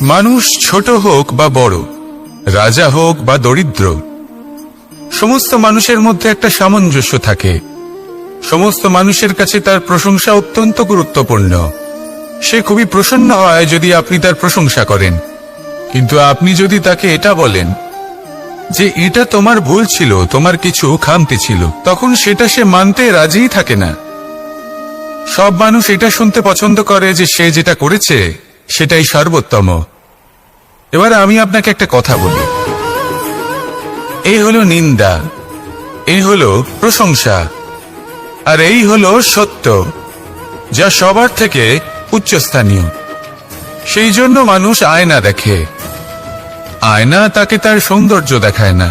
মানুষ ছোট হোক বা বড়, রাজা হোক বা দরিদ্র, সমস্ত মানুষের মধ্যে একটা সামঞ্জস্য থাকে। সমস্ত মানুষের কাছে তার প্রশংসা অত্যন্ত গুরুত্বপূর্ণ। সে খুবই প্রসন্ন হয় যদি আপনি তার প্রশংসা করেন, কিন্তু আপনি যদি তাকে এটা বলেন যে এটা তোমার ভুল ছিল, তোমার কিছু খামতি ছিল, তখন সেটা সে মানতে রাজিই থাকে না। সব মানুষ এটা শুনতে পছন্দ করে যে সে যেটা করেছে সেটাই সর্বোত্তম। এবার আমি আপনাকে একটা কথা বলি, এই হলো নিন্দা, এই হলো প্রশংসা, আর এই হলো সত্য, যা সবার থেকে উচ্চস্থানীয়। সেই জন্য মানুষ আয়না দেখে। আয়না তাকে তার সৌন্দর্য দেখায় না,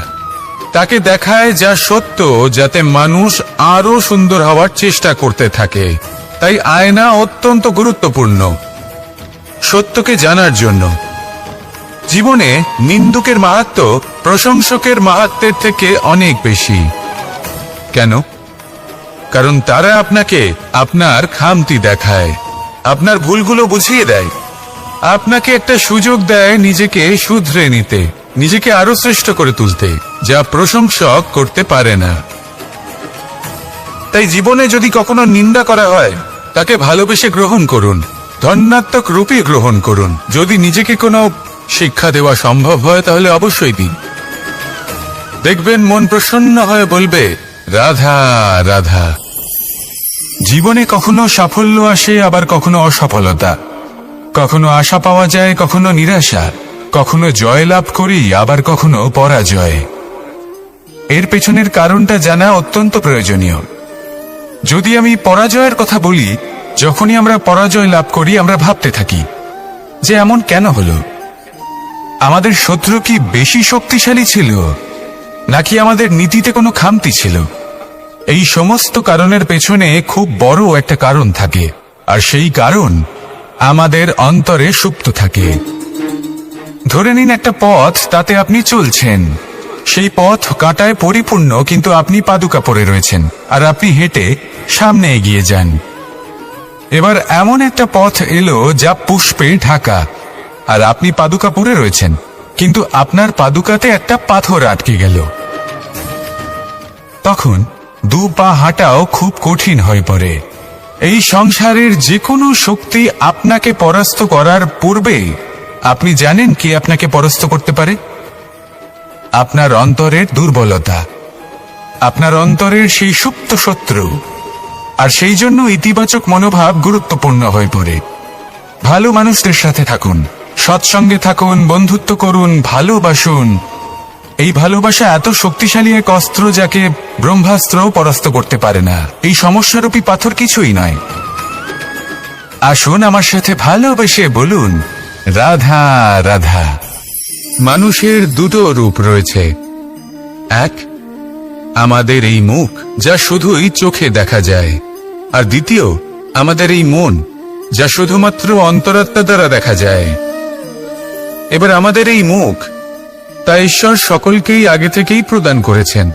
তাকে দেখায় যা সত্য, যাতে মানুষ আরো সুন্দর হওয়ার চেষ্টা করতে থাকে। তাই আয়না অত্যন্ত গুরুত্বপূর্ণ সত্যকে জানার জন্য। জীবনে নিন্দুকের মাহাত্ম্য প্রশংসকের মাহাত্ম্যের থেকে অনেক বেশি। কেন? কারণ তারা আপনাকে আপনার খামতি দেখায়, আপনার ভুলগুলো বুঝিয়ে দেয়, আপনাকে একটা সুযোগ দেয় নিজেকে শুধরে নিতে, নিজেকে আরো শ্রেষ্ঠ করে তুলতে, যা প্রশংসক করতে পারে না। তাই জীবনে যদি কখনো নিন্দা করা হয়, তাকে ভালোবেসে গ্রহণ করুন, ধন্যাত্মক রূপে গ্রহণ করুন। যদি নিজেকে কোনো শিক্ষা দেওয়া সম্ভব হয় তাহলে অবশ্যই দিন। দেখবেন মন প্রসন্ন হয়ে বলবে, রাধা রাধা। জীবনে কখনো সাফল্য আসে, আবার কখনো অসফলতা, কখনো আশা পাওয়া যায়, কখনো নিরাশা, কখনো জয় লাভ করি, আবার কখনো পরাজয়। এর পেছনের কারণটা জানা অত্যন্ত প্রয়োজনীয়। যদি আমি পরাজয়ের কথা বলি, যখনই আমরা পরাজয় লাভ করি আমরা ভাবতে থাকি যে এমন কেন হলো? আমাদের শত্রু কি বেশি শক্তিশালী ছিল, নাকি আমাদের নীতিতে কোনো খামতি ছিল? এই সমস্ত কারণের পেছনে খুব বড় একটা কারণ থাকে, আর সেই কারণ আমাদের অন্তরে সুপ্ত থাকে। ধরে নিন একটা পথ, তাতে আপনি চলছেন, সেই পথ কাঁটায় পরিপূর্ণ, কিন্তু আপনি পাদুকা পরে রয়েছেন আর আপনি হেঁটে সামনে এগিয়ে যান। এবার এমন একটা পথ এলো যা পুষ্পে ঢাকা, আর আপনি পাদুকা পরে রয়েছেন, কিন্তু আপনার পাদুকাতে একটা পাথর আটকে গেল। তখন দু পা হাঁটাও খুব কঠিন হয়ে পড়ে। এই সংসারের যে কোনো শক্তি আপনাকে পরাস্ত করার পূর্বে আপনি জানেন কি আপনাকে পরাস্ত করতে পারে? আপনার অন্তরের দুর্বলতা, আপনার অন্তরের সেই সুপ্ত শত্রু। আর সেই জন্য ইতিবাচক মনোভাব গুরুত্বপূর্ণ হয়ে পড়ে। ভালো মানুষদের সাথে থাকুন, সৎসঙ্গে থাকুন, বন্ধুত্ব করুন, ভালোবাসুন। এই ভালোবাসা এত শক্তিশালী এক অস্ত্র যাকে ব্রহ্মাস্ত্রও পরাস্ত করতে পারে না। এই সমস্যারূপী পাথর কিছুই নয়। আসুন আমার সাথে ভালোবেসে বলুন, রাধা রাধা। মানুষের দুটো রূপ রয়েছে। এক, আমাদের এই মুখ, যা শুধুই চোখে দেখা যায়, আর দ্বিতীয় আমাদের এই মন, যা শুধুমাত্র অন্তরাত্মা দ্বারা দেখা যায়। এবার আমাদের এই মুখ, তা ঈশ্বর সকলকেই আগে থেকেই প্রদান করেছেন,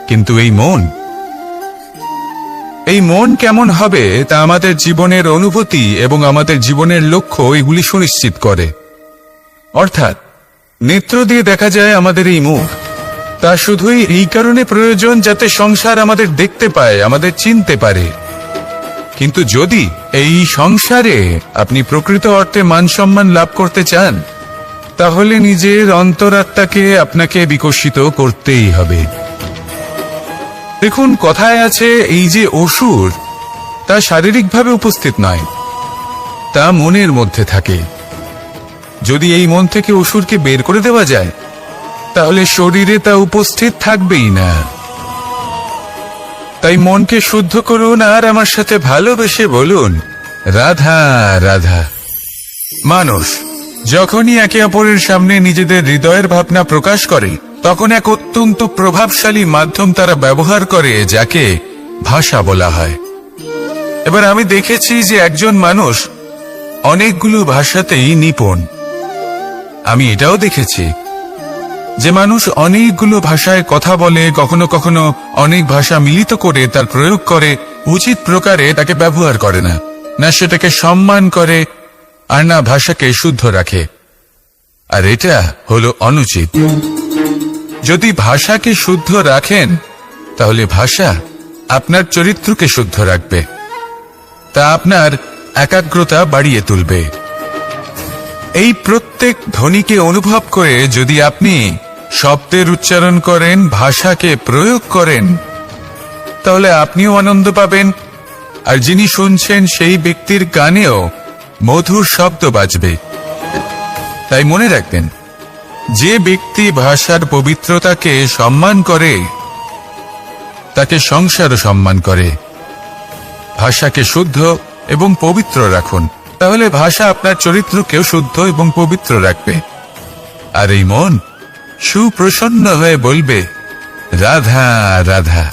কিন্তু এই মন কেমন হবে তা আমাদের জীবনের অনুভূতি এবং আমাদের জীবনের লক্ষ্য এগুলি সুনিশ্চিত করে। অর্থাৎ নেত্র দিয়ে দেখা যায় আমাদের এই মুখ, তা শুধুই এই কারণে প্রয়োজন যাতে সংসার আমাদের দেখতে পায়, আমাদের চিনতে পারে। কিন্তু যদি এই সংসারে আপনি প্রকৃত অর্থে মান সম্মান লাভ করতে চান, তাহলে নিজের অন্তরাত্মাকে আপনাকে বিকশিত করতেই হবে। দেখুন, কথায় আছে এই যে অসুর, তা শারীরিকভাবে উপস্থিত নয়, তা মনের মধ্যে থাকে। যদি এই মন থেকে অসুরকে বের করে দেওয়া যায়, তাহলে শরীরে তা উপস্থিত থাকবেই না। তাই মনকে শুদ্ধ করুন আর আমার সাথে ভালোবেসে বলুন, রাধা রাধা। মানুষ যখনই একে অপরের সামনে নিজেদের হৃদয়ের ভাবনা প্রকাশ করে, তখন এক অত্যন্ত প্রভাবশালী মাধ্যম তারা ব্যবহার করে, যাকে ভাষা বলা হয়। এবার আমি দেখেছি যে একজন মানুষ অনেকগুলো ভাষাতেই নিপুণ। আমি এটাও দেখেছি যে মানুষ অনেকগুলো ভাষায় কথা বলে, কখনো কখনো অনেক ভাষা মিলিত করে তার প্রয়োগ করে, উচিত প্রকারে তাকে ব্যবহার করে না, না সেটাকে সম্মান করে, আর না ভাষাকে শুদ্ধ রাখে। আর এটা হলো অনুচিত। যদি ভাষাকে শুদ্ধ রাখেন তাহলে ভাষা আপনার চরিত্রকে শুদ্ধ রাখবে, তা আপনার একাগ্রতা বাড়িয়ে তুলবে। এই প্রত্যেক ধ্বনিকে অনুভব করে যদি আপনি শব্দের উচ্চারণ করেন, ভাষাকে প্রয়োগ করেন, তাহলে আপনিও আনন্দ পাবেন, আর যিনি শুনছেন সেই ব্যক্তির কানেও মধুর শব্দ বাজবে। তাই মনে রাখবেন, যে ব্যক্তি ভাষার পবিত্রতাকে সম্মান করে তাকে সংসারও সম্মান করে। ভাষাকে শুদ্ধ এবং পবিত্র রাখুন, তাহলে ভাষা আপনার চরিত্রকেও শুদ্ধ এবং পবিত্র রাখবে। আর এই মন সুপ্রসন্ন হয়ে বলবে, রাধা রাধা।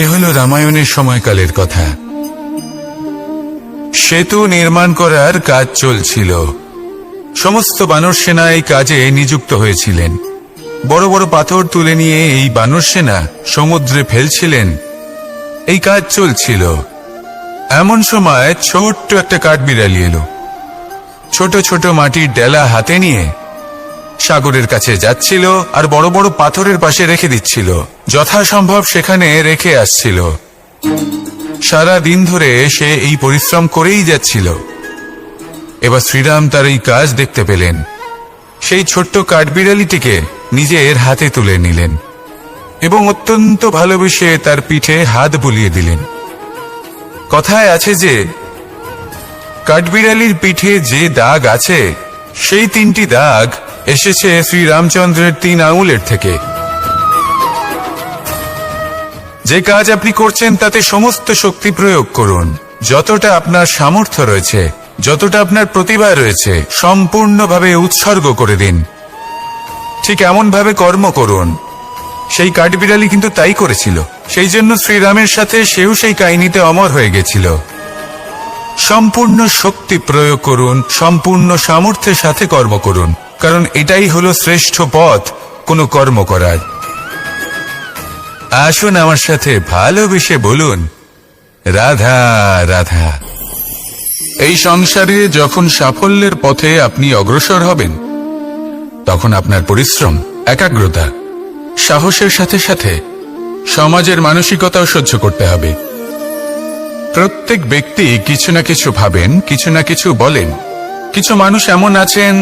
এ হলো রামায়ণের সময়কালের কথা। সেতু নির্মাণ করার কাজ চলছিল। সমস্ত বানর সেনা এই কাজে নিযুক্ত হয়েছিলেন। বড় বড় পাথর তুলে নিয়ে এই বানর সেনা সমুদ্রে ফেলছিলেন। এই কাজ চলছিল। এমন সময় ছোট্ট একটা কাঠবিড়ালি এলো। ছোট ছোট মাটির ডেলা হাতে নিয়ে সাগরের কাছে যাচ্ছিল, আর বড় বড় পাথরের পাশে রেখে দিচ্ছিল। যথাসম্ভব সেখানে রেখে আসছিল। সারা দিন ধরে সে এই পরিশ্রম করেই যাচ্ছিল। এবার শ্রীরাম তার এই কাজ দেখতে পেলেন। সেই ছোট্ট কাঠবিড়ালিটিকে নিজের হাতে তুলে নিলেন এবং অত্যন্ত ভালোবেসে তার পিঠে হাত বুলিয়ে দিলেন। কথায় আছে যে কাঠবিড়ালির পিঠে যে দাগ আছে, সেই 3টি দাগ এসেছে শ্রীরামচন্দ্রের 3 আঙুলের থেকে। যে কাজ আপনি করছেন তাতে সমস্ত শক্তি প্রয়োগ করুন। যতটা আপনার সামর্থ্য রয়েছে, যতটা আপনার প্রতিভা রয়েছে, সম্পূর্ণভাবে উৎসর্গ করে দিন। ঠিক এমন ভাবে কর্ম করুন। সেই কাঠবিড়ালি কিন্তু তাই করেছিল। সেই জন্য শ্রীরামের সাথে সেও সেই কাহিনীতে অমর হয়ে গেছিল। সম্পূর্ণ শক্তি প্রয়োগ করুন, সম্পূর্ণ সামর্থ্যের সাথে কর্ম করুন, কারণ এটাই হলো শ্রেষ্ঠ পথ কোনো কর্ম করার। আসুন আমার সাথে ভালোবেসে বলুন, রাধা রাধা। এই সংসারে যখন সাফল্যের পথে আপনি অগ্রসর হবেন, তখন আপনার পরিশ্রম, একাগ্রতা, সাহসের সাথে সাথে সমাজের মানসিকতাও সহ্য করতে হবে। প্রত্যেক ব্যক্তি কিছু না কিছু ভাবেন, কিছু না কিছু বলেন। কিছু মানুষ এমন আছেন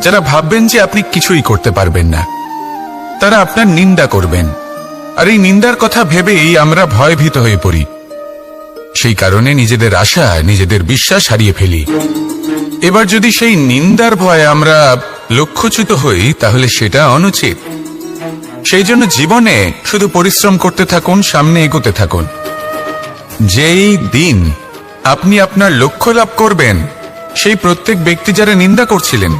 যারা ভাববেন যে আপনি কিছুই করতে পারবেন না। তারা আপনার নিন্দা করবেন, আর এই নিন্দার কথা ভেবেই আমরা ভয়ভীত হয়ে পড়ি। সেই কারণে নিজেদের আশা, নিজেদের বিশ্বাস হারিয়ে ফেলি। এবার যদি সেই নিন্দার ভয়ে আমরা লক্ষ্যচ্যুত হই, তাহলে সেটা অনুচিত। সেই জন্য জীবনে শুধু পরিশ্রম করতে থাকুন, সামনে এগোতে থাকুন। যেই দিন আপনি আপনার লক্ষ্য লাভ করবেন, সেই প্রত্যেক ব্যক্তি যারা নিন্দা করছিলেন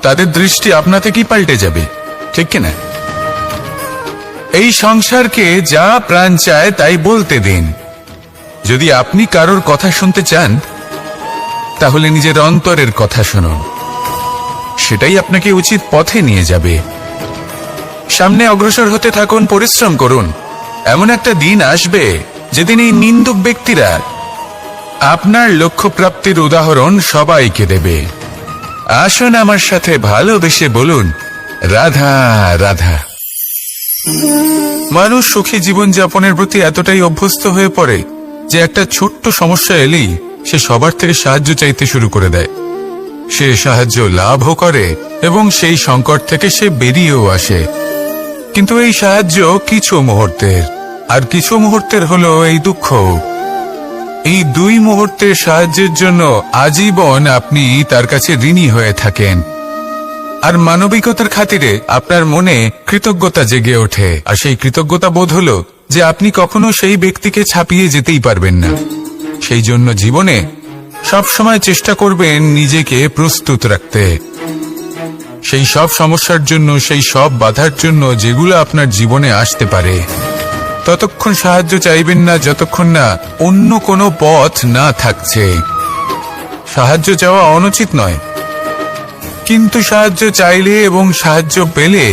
তাদের দৃষ্টি আপনা থেকেই পাল্টে যাবে, ঠিক কিনা? এই সংসারকে যা প্রাণ চায় তাই বলতে দিন। যদি আপনি কারোর কথা শুনতে চান, তাহলে নিজের অন্তরের কথা শুনুন। সেটাই আপনাকে উচিত পথে নিয়ে যাবে। সামনে অগ্রসর হতে থাকুন, পরিশ্রম করুন। এমন একটা দিন আসবে যেদিন এই নিন্দুক ব্যক্তিরা আপনার লক্ষ্য প্রাপ্তির উদাহরণ সবাইকে দেবে। আসুন আমার সাথে ভালোবেসে বলুন, রাধা রাধা। মানুষ সুখী জীবনযাপনের প্রতি এতটাই অভ্যস্ত হয়ে পড়ে যে একটা ছোট্ট সমস্যা এলেই সে সবার থেকে সাহায্য চাইতে শুরু করে দেয়। সে সাহায্য লাভও করে এবং সেই সংকট থেকে সে বেরিয়েও আসে। কিন্তু এই সাহায্য কিছু মুহূর্তের, আর কিছু মুহূর্তের হলো এই দুঃখ। এই 2 মুহূর্তের সাহায্যের জন্য আজীবন আপনি তার কাছে ঋণী হয়ে থাকেন। আর মানবিকতার খাতিরে আপনার মনে কৃতজ্ঞতা জেগে ওঠে। আর সেই কৃতজ্ঞতা বোধ হলো যে আপনি কখনো সেই ব্যক্তিকে ছাপিয়ে যেতেই পারবেন না। সেই জন্য জীবনে সবসময় চেষ্টা করবেন নিজেকে প্রস্তুত রাখতে। সেই সব সমস্যার জন্য, সেই সব বাধার জন্য যেগুলো আপনার জীবনে আসতে পারে। ততক্ষণ সাহায্য চাইবেন না যতক্ষণ না অন্য কোনো পথ না থাকছে। সাহায্য চাওয়া অনুচিত নয়, কিন্তু সাহায্য চাইলে এবং সাহায্য পেলে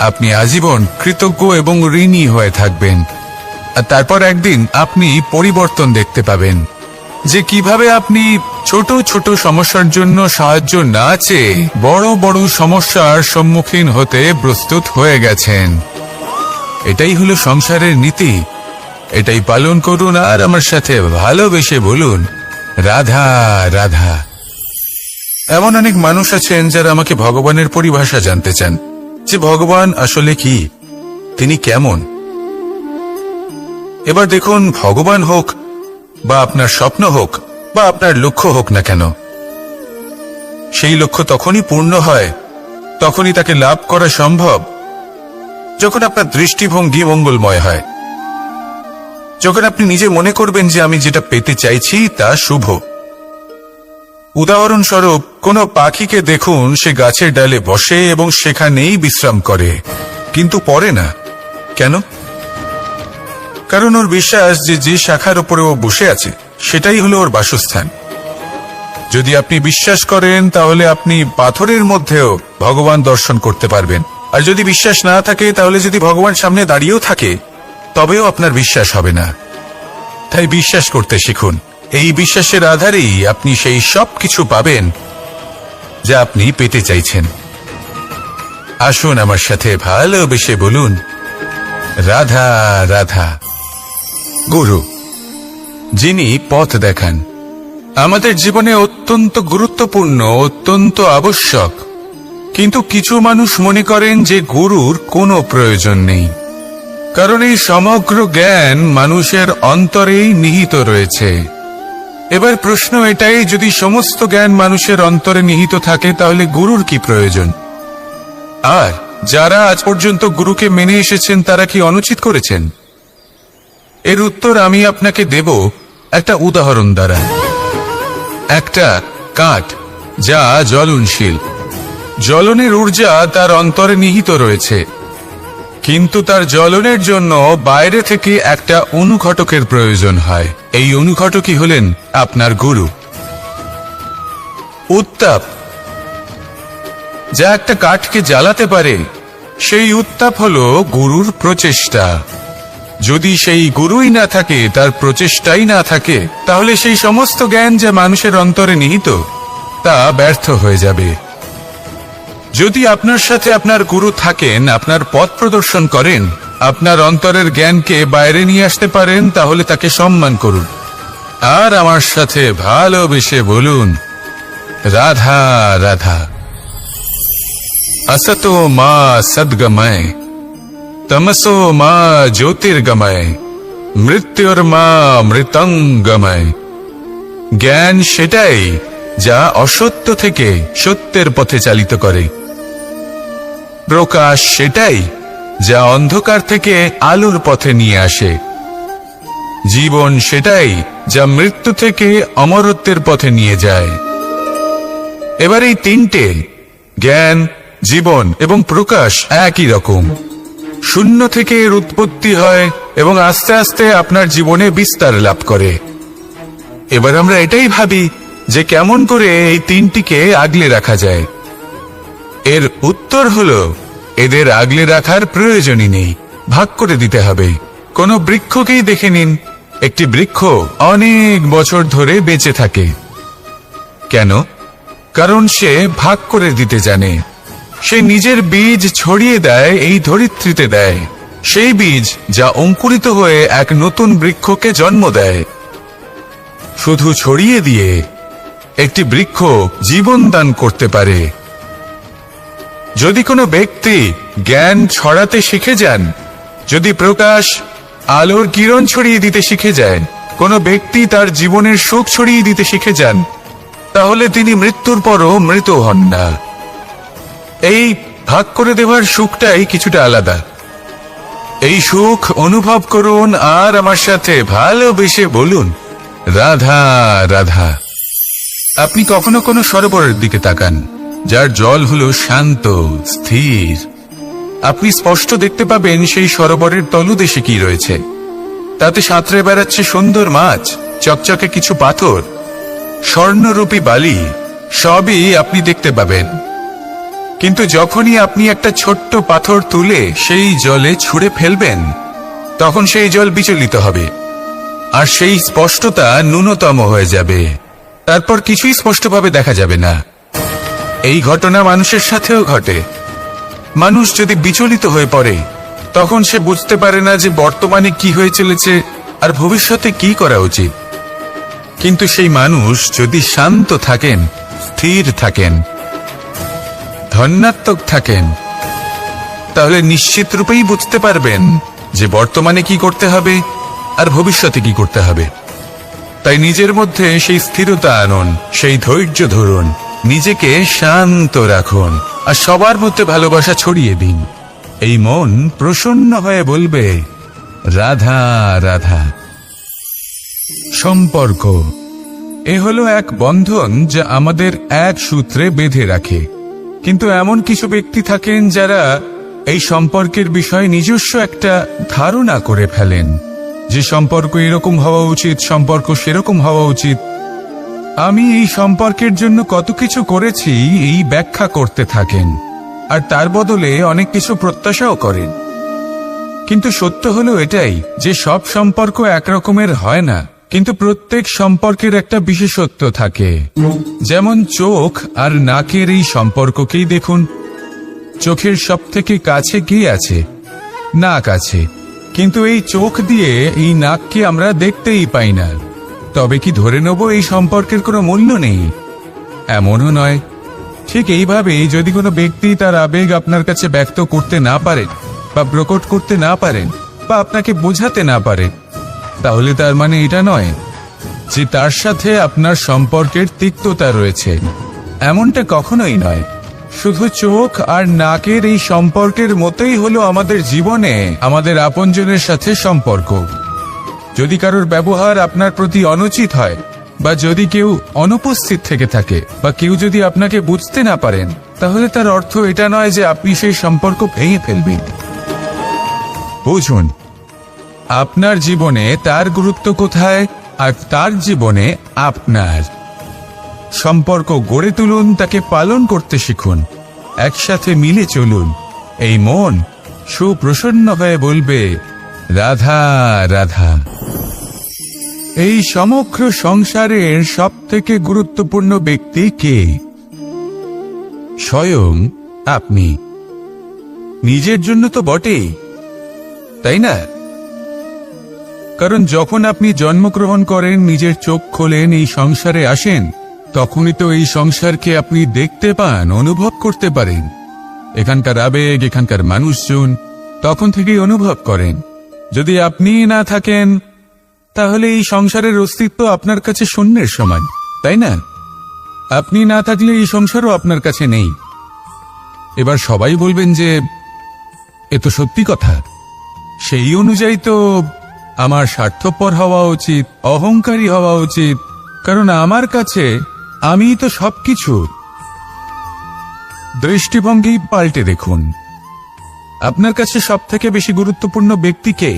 আপনি আজীবন কৃতজ্ঞ এবং ঋণী হয়ে থাকবেন। আর তারপর একদিন আপনি পরিবর্তন দেখতে পাবেন। যে কিভাবে আপনি ছোট ছোট সমস্যার জন্য সাহায্য না চেয়ে বড় বড় সমস্যার সম্মুখীন হতে প্রস্তুত হয়ে গেছেন। এটাই হলো সংসারের নীতি। এটাই পালন করুন আর আমার সাথে ভালোবেসে বলুন, রাধা রাধা। এমন অনেক মানুষ আছেন যারা আমাকে ভগবানের পরিভাষা জানতে চান, যে ভগবান আসলে কি, তিনি কেমন। এবার দেখুন, ভগবান হোক বা আপনার স্বপ্ন হোক বা আপনার লক্ষ্য হোক না কেন, সেই লক্ষ্য তখনই পূর্ণ হয়, তখনই তাকে লাভ করা সম্ভব যখন আপনার দৃষ্টিভঙ্গি মঙ্গলময় হয়, যখন আপনি নিজে মনে করবেন যে আমি যেটা পেতে চাইছি তা শুভ। উদাহরণস্বরূপ, কোনো পাখিকে দেখুন, সে গাছের ডালে বসে এবং সেখানেই বিশ্রাম করে, কিন্তু পড়ে না। কেন? কারণ ওর বিশ্বাস যে যে শাখার উপরে ও বসে আছে সেটাই হলো ওর বাসস্থান। যদি আপনি বিশ্বাস করেন তাহলে আপনি পাথরের মধ্যেও ভগবান দর্শন করতে পারবেন। আর যদি বিশ্বাস না থাকে, তাহলে যদি ভগবান সামনে দাঁড়িয়েও থাকে তবেও আপনার বিশ্বাস হবে না। তাই বিশ্বাস করতে শিখুন। এই বিশ্বাসের আধারেই আপনি সেই সব কিছু পাবেন যা আপনি পেতে চাইছেন। আসুন আমার সাথে ভালোবেসে বলুন, রাধা রাধা। গুরু, যিনি পথ দেখান, আমাদের জীবনে অত্যন্ত গুরুত্বপূর্ণ, অত্যন্ত আবশ্যক। কিন্তু কিছু মানুষ মনে করেন যে গুরুর কোনো প্রয়োজন নেই, কারণ এই সমগ্র জ্ঞান মানুষের অন্তরেই নিহিত রয়েছে। এবার প্রশ্ন এটাই, যদি সমস্ত জ্ঞান মানুষের অন্তরে নিহিত থাকে তাহলে গুরুর কি প্রয়োজন? আর যারা আজ পর্যন্ত গুরুকে মেনে এসেছেন তারা কি অনুচিত করেছেন? এর উত্তর আমি আপনাকে দেব একটা উদাহরণ দ্বারা। একটা কাঠ যা জ্বলনশীল, জ্বলনের ঊর্জা তার অন্তরে নিহিত রয়েছে, কিন্তু তার জ্বলনের জন্য বাইরে থেকে একটা অনুঘটকের প্রয়োজন হয়। এই অনুঘটকই হলেন আপনার গুরু। উত্তাপ যা একটা কাঠকে জ্বালাতে পারে, সেই উত্তাপ হলো গুরুর প্রচেষ্টা। যদি সেই গুরুই না থাকে, তার প্রচেষ্টাই না থাকে, তাহলে সেই সমস্ত জ্ঞান যা মানুষের অন্তরে নিহিত তা ব্যর্থ হয়ে যাবে। যদি আপনার সাথে আপনার গুরু থাকেন, আপনার পথ প্রদর্শন করেন, আপনার অন্তরের জ্ঞানকে বাইরে নিয়ে আসতে পারেন, তাহলে তাকে সম্মান করুন আর আমার সাথে ভালোবেসে বলুন, রাধা রাধা। असतो मा सद्गमय, तमसो मा ज्योतिर्गमय, মৃত্যুর্মা মৃতঙ্গময়। জ্ঞান সেটাই যা অসত্য থেকে সত্যের পথে চালিত করে। প্রকাশ সেটাই যা অন্ধকার থেকে আলোর পথে নিয়ে আসে। জীবন সেটাই যা মৃত্যু থেকে অমরত্বের পথে নিয়ে যায়। এবার এই তিনটে, জ্ঞান, জীবন এবং প্রকাশ, একই রকম। শূন্য থেকে এর উৎপত্তি হয় এবং আস্তে আস্তে আপনার জীবনে বিস্তার লাভ করে। এবার আমরা এটাই ভাবি যে কেমন করে এই তিনটিকে আগলে রাখা যায়। এর উত্তর হলো, এদের আগলে রাখার প্রয়োজনই নেই, ভাগ করে দিতে হবে। কোনো বৃক্ষকেই দেখে নিন, একটি বৃক্ষ অনেক বছর ধরে বেঁচে থাকে। কেন? কারণ সে ভাগ করে দিতে জানে। সে নিজের বীজ ছড়িয়ে দেয়, এই ধরিত্রীতে দেয়, সেই বীজ যা অঙ্কুরিত হয়ে এক নতুন বৃক্ষকে জন্ম দেয়। শুধু ছড়িয়ে দিয়ে একটি বৃক্ষ জীবন দান করতে পারে। যদি কোনো ব্যক্তি জ্ঞান ছড়াতে শিখে যান, যদি প্রকাশ, আলোর কিরণ ছড়িয়ে দিতে শিখে যায়, কোনো ব্যক্তি তার জীবনের সুখ ছড়িয়ে দিতে শিখে যান, তাহলে তিনি মৃত্যুর পরও মৃত হন না। এই ভাগ করে দেওয়ার সুখটাই কিছুটা আলাদা। এই সুখ অনুভব করুন আর আমার সাথে ভালোবেসে বলুন, রাধা রাধা। আপনি কখনো কোনো সরোবরের দিকে তাকান, যার জল হলো শান্ত, স্থির। আপনি স্পষ্ট দেখতে পাবেন সেই সরোবরের তলদেশে কি রয়েছে। তাতে সাঁতরে বেড়াচ্ছে সুন্দর মাছ, চকচকে কিছু পাথর, স্বর্ণরূপী বালি, সবই আপনি দেখতে পাবেন। কিন্তু যখনই আপনি একটা ছোট্ট পাথর তুলে সেই জলে ছুঁড়ে ফেলবেন, তখন সেই জল বিচলিত হবে আর সেই স্পষ্টতা ন্যূনতম হয়ে যাবে। তারপর কিছুই স্পষ্টভাবে দেখা যাবে না। এই ঘটনা মানুষের সাথেও ঘটে। মানুষ যদি বিচলিত হয়ে পড়ে, তখন সে বুঝতে পারে না যে বর্তমানে কি হয়ে চলেছে আর ভবিষ্যতে কি করা উচিত। কিন্তু সেই মানুষ যদি শান্ত থাকেন, স্থির থাকেন, ধন্যাত্মক থাকেন, তাহলে নিশ্চিত রূপেই বুঝতে পারবেন যে বর্তমানে কি করতে হবে আর ভবিষ্যতে কি করতে হবে। তাই নিজের মধ্যে সেই স্থিরতা আনুন, সেই ধৈর্য ধরুন, নিজেকে শান্ত রাখুন আর সবার মধ্যে ভালোবাসা ছড়িয়ে দিন। এই মন প্রসন্ন হয়ে বলবে, রাধা রাধা। সম্পর্ক এ হলো এক বন্ধন যা আমাদের এক সূত্রে বেঁধে রাখে। কিন্তু এমন কিছু ব্যক্তি থাকেন যারা এই সম্পর্কের বিষয়ে নিজস্ব একটা ধারণা করে ফেলেন যে সম্পর্ক এরকম হওয়া উচিত, সম্পর্ক সেরকম হওয়া উচিত। আমি এই সম্পর্কের জন্য কত কিছু করেছি এই ব্যাখ্যা করতে থাকেন, আর তার বদলে অনেক কিছু প্রত্যাশাও করেন। কিন্তু সত্য হলো এটাই যে সব সম্পর্ক একরকমের হয় না, কিন্তু প্রত্যেক সম্পর্কের একটা বিশেষত্ব থাকে। যেমন চোখ আর নাকের এই সম্পর্ককেই দেখুন। চোখের সব থেকে কাছে কি আছে? নাক আছে। কিন্তু এই চোখ দিয়ে এই নাককে আমরা দেখতেই পাই না। তবে কি ধরে নেব এই সম্পর্কের কোনো মূল্য নেই? এমনও নয়। ঠিক এইভাবেই যদি কোনো ব্যক্তি তার আবেগ আপনার কাছে ব্যক্ত করতে না পারেন বা প্রকট করতে না পারেন বা আপনাকে বোঝাতে না পারে, তাহলে তার মানে এটা নয় যে তার সাথে আপনার সম্পর্কের তিক্ততা রয়েছে। এমনটা কখনোই নয়। শুধু চোখ আর নাকের এই সম্পর্কের মতোই হলো আমাদের জীবনে আমাদের আপনজনের সাথে সম্পর্ক। যদি কারোর ব্যবহার আপনার প্রতি অনুচিত হয়, বা যদি কেউ অনুপস্থিত থেকে থাকে, বা কেউ যদি আপনাকে বুঝতে না পারেন, তাহলে তার অর্থ এটা নয় যে আপনি সেই সম্পর্ক ভেঙে ফেলবেন। বুঝুন, আপনার জীবনে তার গুরুত্ব কোথায় আর তার জীবনে আপনার। সম্পর্ক গড়ে তুলুন, তাকে পালন করতে শিখুন, একসাথে মিলে চলুন। এই মন সুপ্রসন্ন হয়ে বলবে, রাধা রাধা। এই সমগ্র সংসারের সব থেকে গুরুত্বপূর্ণ ব্যক্তি কে? স্বয়ং আপনি। নিজের জন্য তো বটেই, তাই না? কারণ যখন আপনি জন্মগ্রহণ করেন, নিজের চোখ খোলেন, এই সংসারে আসেন, তখনই তো এই সংসারকে আপনি দেখতে পান, অনুভব করতে পারেন। এখানকার আবেগ, এখানকার মানুষজন তখন থেকেই অনুভব করেন। যদি আপনি না থাকেন, তাহলে এই সংসারের অস্তিত্ব আপনার কাছে শূন্যের সমান, তাই না? আপনি না থাকলে এই সংসারও আপনার কাছে নেই। এবার সবাই বলবেন যে এ তো সত্যি কথা। সেই অনুযায়ী তো আমার স্বার্থপর হওয়া উচিত, অহংকারী হওয়া উচিত, কারণ আমার কাছে আমিই তো সবকিছু। দৃষ্টিভঙ্গি পাল্টে দেখুন। আপনার কাছে সব থেকে বেশি গুরুত্বপূর্ণ ব্যক্তি কে?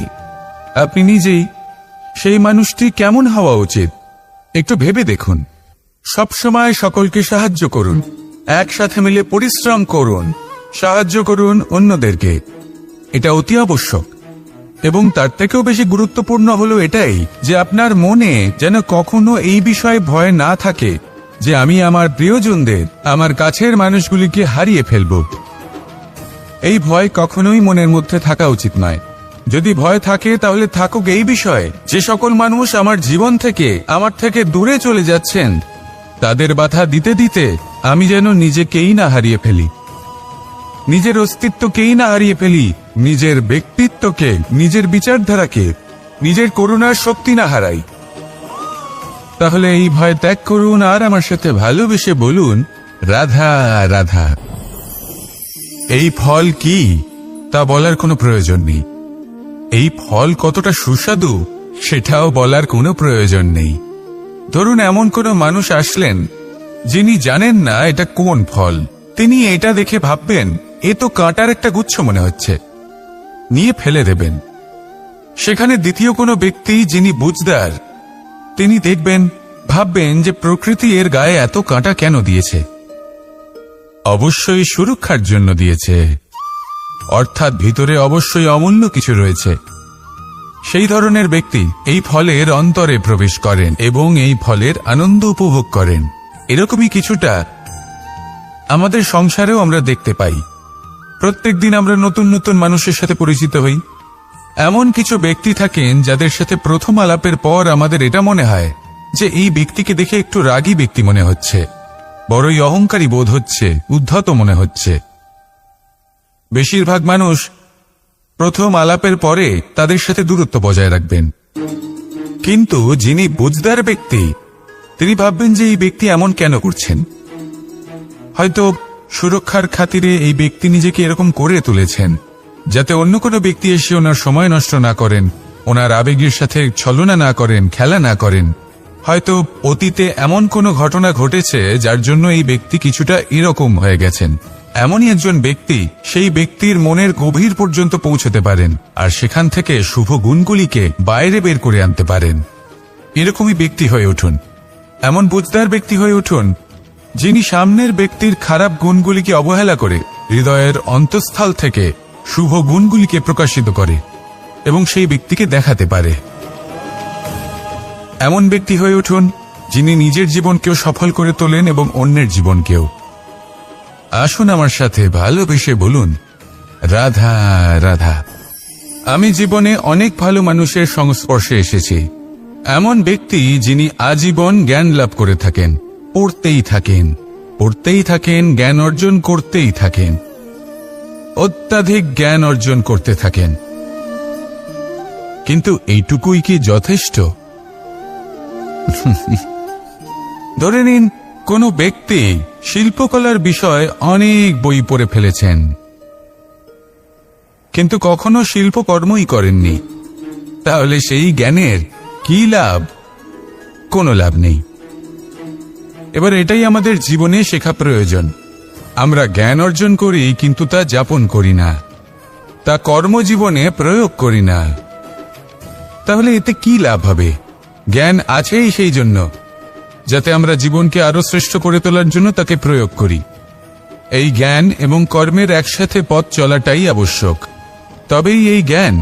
আপনি নিজেই। সেই মানুষটি কেমন হওয়া উচিত একটু ভেবে দেখুন। সবসময় সকলকে সাহায্য করুন, একসাথে মিলে পরিশ্রম করুন, সাহায্য করুন অন্যদেরকে। এটা অতি আবশ্যক। এবং তার থেকেও বেশি গুরুত্বপূর্ণ হলো এটাই যে আপনার মনে যেন কখনো এই বিষয়ে ভয় না থাকে যে আমি আমার প্রিয়জনদের, আমার কাছের মানুষগুলিকে হারিয়ে ফেলব। এই ভয় কখনোই মনের মধ্যে থাকা উচিত নয়। যদি ভয় থাকে তাহলে থাকুক এই বিষয়ে যে সকল মানুষ আমার জীবন থেকে, আমার থেকে দূরে চলে যাচ্ছেন, তাদের বাধা দিতে দিতে আমি যেন নিজেকেই না হারিয়ে ফেলি, নিজের অস্তিত্বকেই না হারিয়ে ফেলি, নিজের ব্যক্তিত্বকে, নিজের বিচারধারাকে, নিজের করুণার শক্তি না হারাই। তাহলে এই ভয় ত্যাগ করুন আর আমার সাথে ভালোবেসে বলুন, রাধা রাধা। এই ফল কি তা বলার কোনো প্রয়োজন নেই। এই ফল কতটা সুস্বাদু সেটাও বলার কোনো প্রয়োজন নেই। ধরুন এমন কোনো মানুষ আসলেন যিনি জানেন না এটা কোন ফল। তিনি এটা দেখে ভাববেন এ তো কাঁটার একটা গুচ্ছ মনে হচ্ছে, নিয়ে ফেলে দেবেন। সেখানে দ্বিতীয় কোনো ব্যক্তি যিনি বুঝদার, তিনি দেখবেন, ভাববেন যে প্রকৃতি এর গায়ে এত কাঁটা কেন দিয়েছে? অবশ্যই সুরক্ষার জন্য দিয়েছে, অর্থাৎ ভিতরে অবশ্যই অমূল্য কিছু রয়েছে। সেই ধরনের ব্যক্তি এই ফলের অন্তরে প্রবেশ করেন এবং এই ফলের আনন্দ উপভোগ করেন। এরকমই কিছুটা আমাদের সংসারেও আমরা দেখতে পাই। প্রত্যেকদিন আমরা নতুন নতুন মানুষের সাথে পরিচিত হই। এমন কিছু ব্যক্তি থাকেন যাদের সাথে প্রথম আলাপের পর আমাদের এটা মনে হয় যে এই ব্যক্তিকে দেখে একটু রাগী ব্যক্তি মনে হচ্ছে, বড়ই অহংকারী বোধ হচ্ছে, উদ্ধত মনে হচ্ছে। বেশিরভাগ মানুষ প্রথম আলাপের পরে তাদের সাথে দূরত্ব বজায় রাখবেন, কিন্তু যিনি বুঝদার ব্যক্তি তিনি ভাববেন যে এই ব্যক্তি এমন কেন করছেন। হয়তো সুরক্ষার খাতিরে এই ব্যক্তি নিজেকে এরকম করে তুলেছেন যাতে অন্য কোনো ব্যক্তি এসে ওনার সময় নষ্ট না করেন, ওনার আবেগের সাথে ছলনা না করেন, খেলা না করেন। হয়তো অতীতে এমন কোনো ঘটনা ঘটেছে যার জন্য এই ব্যক্তি কিছুটা এরকম হয়ে গেছেন। এমনই একজন ব্যক্তি সেই ব্যক্তির মনের গভীর পর্যন্ত পৌঁছতে পারেন আর সেখান থেকে শুভ গুণগুলিকে বাইরে বের করে আনতে পারেন। এরকমই ব্যক্তি হয়ে উঠুন, এমন বুঝদার ব্যক্তি হয়ে উঠুন যিনি সামনের ব্যক্তির খারাপ গুণগুলিকে অবহেলা করে হৃদয়ের অন্তঃস্থল থেকে শুভ গুণগুলিকে প্রকাশিত করে এবং সেই ব্যক্তিকে দেখাতে পারে। এমন ব্যক্তি হয়ে উঠুন যিনি নিজের জীবনকেও সফল করে তোলেন এবং অন্যের জীবনকেও। আসুন আমার সাথে ভালোবেসে বলুন, রাধা রাধা। আমি জীবনে অনেক ভালো মানুষের সংস্পর্শে এসেছি। এমন ব্যক্তি যিনি আজীবন জ্ঞান লাভ করে থাকেন, পড়তেই থাকেন, পড়তেই থাকেন, জ্ঞান অর্জন করতেই থাকেন, অত্যাধিক জ্ঞান অর্জন করতে থাকেন। কিন্তু এইটুকুই কি যথেষ্ট? ধরে নিন কোনো ব্যক্তি শিল্পকলার বিষয়ে অনেক বই পড়ে ফেলেছেন, কিন্তু কখনো শিল্পকর্মই করেননি। তাহলে সেই জ্ঞানের কি লাভ? কোনো লাভ নেই। এবার এটাই আমাদের জীবনে শেখা প্রয়োজন। আমরা জ্ঞান অর্জন করি কিন্তু তা যাপন করি না, তা কর্মজীবনে প্রয়োগ করি না। তাহলে এতে কি লাভ হবে? জ্ঞান আছেই সেই জন্য যাতে আমরা জীবনকে আরো শ্রেষ্ঠ করে তোলার জন্য তাকে প্রয়োগ করি। এই জ্ঞান এবং কর্মের একসাথে পথ চলাটাই আবশ্যক। তবেই এই জ্ঞান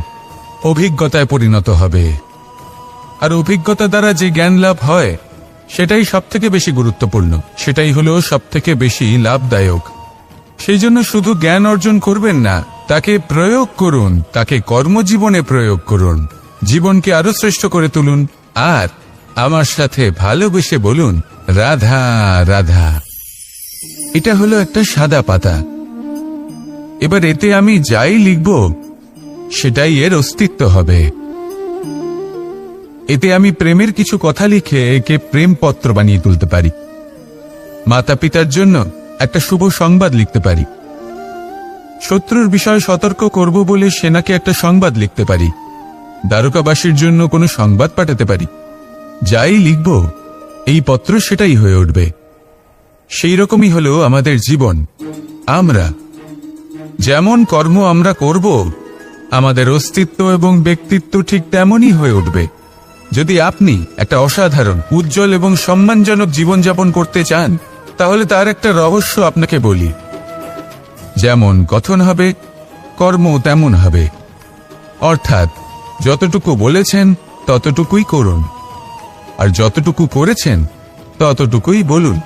অভিজ্ঞতায় পরিণত হবে, আর অভিজ্ঞতা দ্বারা যে জ্ঞান লাভ হয় সেটাই সবথেকে বেশি গুরুত্বপূর্ণ, সেটাই হলো সবথেকে বেশি লাভদায়ক। সেই জন্য শুধু জ্ঞান অর্জন করবেন না, তাকে প্রয়োগ করুন, তাকে কর্মজীবনে প্রয়োগ করুন, জীবনকে আরো শ্রেষ্ঠ করে তুলুন। আর আমার সাথে ভালোবেসে বলুন, রাধা রাধা। এটা হলো একটা সাদা পাতা। এবার এতে আমি যাই লিখব সেটাই এর অস্তিত্ব হবে। এতে আমি প্রেমের কিছু কথা লিখে একে প্রেমপত্র বানিয়ে তুলতে পারি। মাতা পিতার জন্য একটা শুভ সংবাদ লিখতে পারি। শত্রুর বিষয়ে সতর্ক করব বলে সেনাকে একটা সংবাদ লিখতে পারি। দ্বারকাবাসীর জন্য কোনো সংবাদ পাঠাতে পারি। যাই লিখব এই পত্র সেটাই হয়ে উঠবে। সেই রকমই হলো আমাদের জীবন। আমরা যেমন কর্ম আমরা করব, আমাদের অস্তিত্ব এবং ব্যক্তিত্ব ঠিক তেমনই হয়ে উঠবে। যদি আপনি একটা অসাধারণ, উজ্জ্বল এবং সম্মানজনক জীবনযাপন করতে চান, তাহলে তার একটা রহস্য আপনাকে বলি। যেমন কথন হবে, কর্ম তেমন হবে। অর্থাৎ যতটুকু বলেছেন ততটুকুই করুন, আর যতটুকু করেছেন ততটুকুই বলুন।